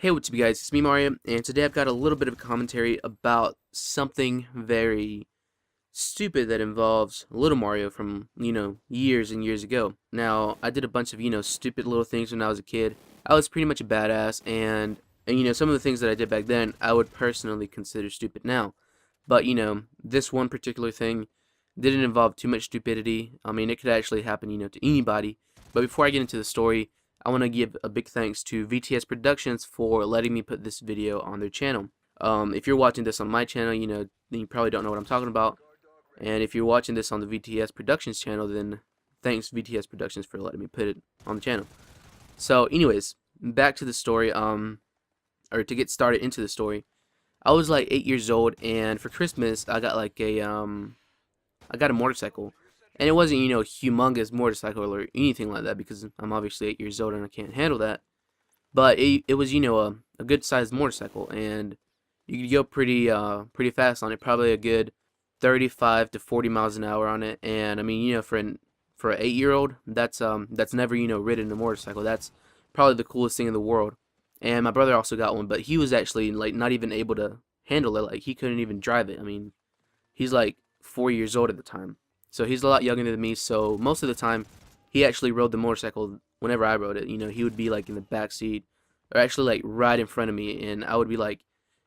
Hey, what's up, you guys? It's me, Mario, and today I've got a little bit of a commentary about something very stupid that involves Little Mario from, years and years ago. Now, I did a bunch of, stupid little things when I was a kid. I was pretty much a badass, and some of the things that I did back then, I would personally consider stupid now. But, this one particular thing didn't involve too much stupidity. I mean, it could actually happen, to anybody. But before I get into the story, I want to give a big thanks to VTSProductions for letting me put this video on their channel. If you're watching this on my channel, then you probably don't know what I'm talking about. And if you're watching this on the VTS Productions channel, then thanks VTS Productions for letting me put it on the channel. So anyways, back to the story, or to get started into the story. I was like 8 years old, and for Christmas I got like I got a motorcycle. And it wasn't, a humongous motorcycle or anything like that, because I'm obviously 8 years old and I can't handle that. But it was, a good sized motorcycle, and you could go pretty fast on it, probably a good 35 to 40 miles an hour on it. And I mean, for an 8-year-old, that's never, ridden a motorcycle. That's probably the coolest thing in the world. And my brother also got one, but he was actually like not even able to handle it. Like, he couldn't even drive it. I mean, he's like 4 years old at the time. So he's a lot younger than me, so most of the time he actually rode the motorcycle whenever I rode it. He would be like in the back seat, or actually like right in front of me, and I would be like,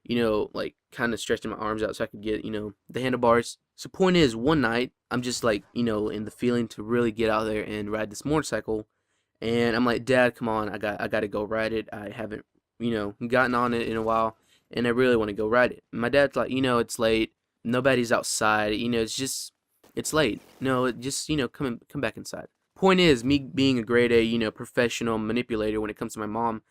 like kind of stretching my arms out so I could get, the handlebars. So point is, one night I'm just like, in the feeling to really get out there and ride this motorcycle, and I'm like, Dad, come on, I got to go ride it. I haven't, gotten on it in a while, and I really want to go ride it. And my dad's like, it's late, nobody's outside, it's late. No, just, come back inside. Point is, me being a grade A, professional manipulator when it comes to my mom,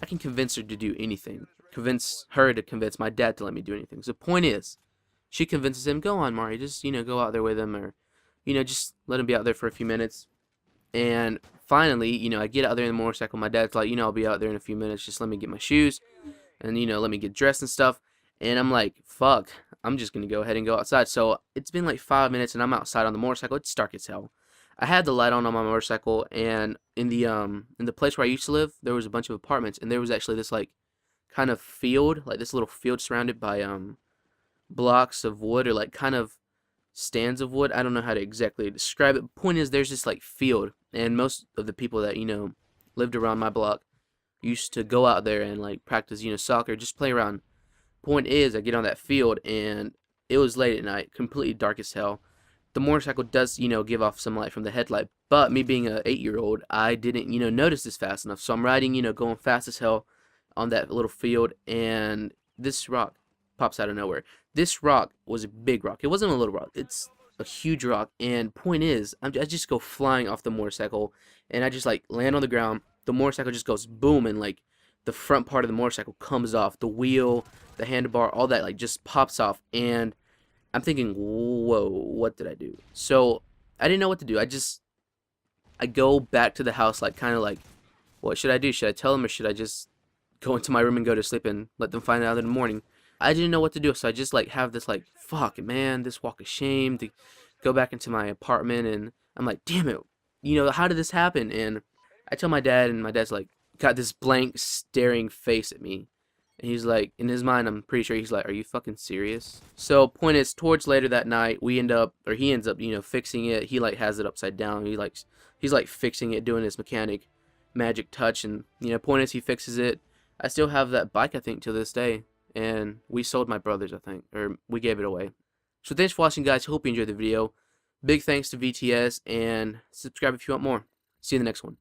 I can convince her to do anything. Convince her to convince my dad to let me do anything. So point is, she convinces him, go on, Mario, just, go out there with him, or, just let him be out there for a few minutes. And finally, I get out there in the motorcycle. My dad's like, I'll be out there in a few minutes. Just let me get my shoes and, let me get dressed and stuff. And I'm like, fuck, I'm just going to go ahead and go outside. So it's been like 5 minutes and I'm outside on the motorcycle. It's dark as hell. I had the light on my motorcycle, and in the place where I used to live, there was a bunch of apartments, and there was actually this like kind of field, like this little field surrounded by blocks of wood, or like kind of stands of wood. I don't know how to exactly describe it. Point is, there's this like field, and most of the people that lived around my block used to go out there and like practice soccer, just play around. Point is, I get on that field, and it was late at night, completely dark as hell. The motorcycle does, give off some light from the headlight, but me being a 8-year-old, I didn't, notice this fast enough. So I'm riding, going fast as hell on that little field, and this rock pops out of nowhere. This rock was a big rock. It wasn't a little rock. It's a huge rock, and point is, I just go flying off the motorcycle, and I just like land on the ground. The motorcycle just goes boom, and like the front part of the motorcycle comes off. The wheel, the handlebar, all that like just pops off, and I'm thinking, whoa, what did I do? So I didn't know what to do. I go back to the house, like kind of like, what should I do? Should I tell them, or should I just go into my room and go to sleep and let them find out in the morning? I didn't know what to do, so I just like have this like, fuck man, this walk of shame to go back into my apartment, and I'm like, damn it, how did this happen? And I tell my dad, and my dad's like, got this blank staring face at me. And he's like, in his mind, I'm pretty sure he's like, are you fucking serious? So point is, towards later that night, he ends up, fixing it. He like has it upside down. He's like fixing it, doing his mechanic magic touch, and point is, he fixes it. I still have that bike, I think, to this day. And we sold my brother's, I think, or we gave it away. So thanks for watching, guys. Hope you enjoyed the video. Big thanks to VTS, and subscribe if you want more. See you in the next one.